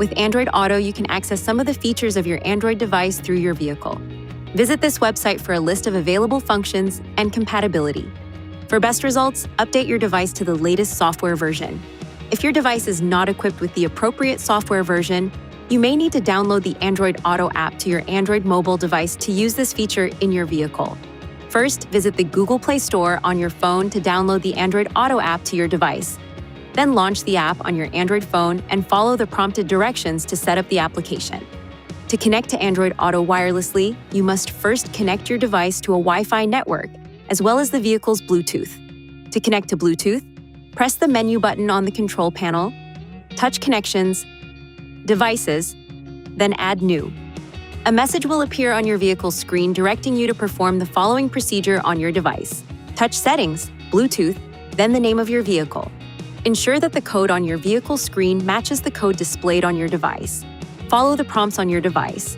With Android Auto, you can access some of the features of your Android device through your vehicle. Visit this website for a list of available functions and compatibility. For best results, update your device to the latest software version. If your device is not equipped with the appropriate software version, you may need to download the Android Auto app to your Android mobile device to use this feature in your vehicle. First, visit the Google Play Store on your phone to download the Android Auto app to your device. Then launch the app on your Android phone and follow the prompted directions to set up the application. To connect to Android Auto wirelessly, you must first connect your device to a Wi-Fi network, as well as the vehicle's Bluetooth. To connect to Bluetooth, press the menu button on the control panel, touch Connections, Devices, then Add New. A message will appear on your vehicle's screen directing you to perform the following procedure on your device. Touch Settings, Bluetooth, then the name of your vehicle. Ensure that the code on your vehicle screen matches the code displayed on your device. Follow the prompts on your device.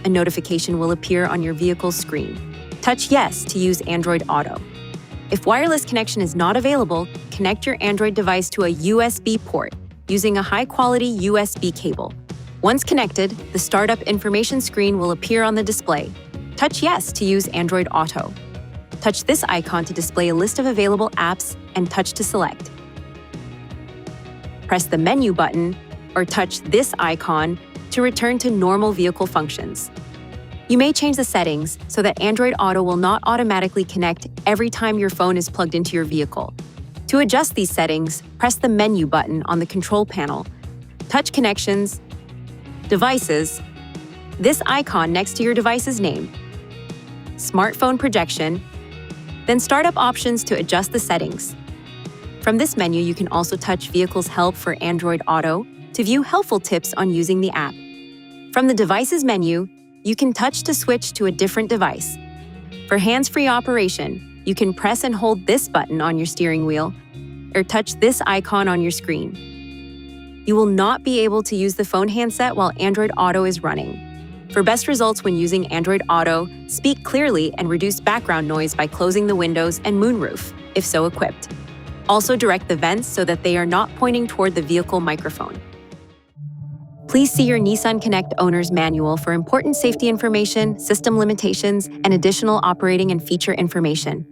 A notification will appear on your vehicle's screen. Touch Yes to use Android Auto. If wireless connection is not available, connect your Android device to a USB port using a high-quality USB cable. Once connected, the startup information screen will appear on the display. Touch Yes to use Android Auto. Touch this icon to display a list of available apps and touch to select. Press the menu button or touch this icon to return to normal vehicle functions. You may change the settings so that Android Auto will not automatically connect every time your phone is plugged into your vehicle. To adjust these settings, press the menu button on the control panel, touch Connections, Devices, this icon next to your device's name, Smartphone Projection, then Startup Options to adjust the settings. From this menu, you can also touch Vehicle's Help for Android Auto to view helpful tips on using the app. From the Devices menu, you can touch to switch to a different device. For hands-free operation, you can press and hold this button on your steering wheel or touch this icon on your screen. You will not be able to use the phone handset while Android Auto is running. For best results when using Android Auto, speak clearly and reduce background noise by closing the windows and moonroof, if so equipped. Also direct the vents so that they are not pointing toward the vehicle microphone. Please see your Nissan Connect owner's manual for important safety information, system limitations, and additional operating and feature information.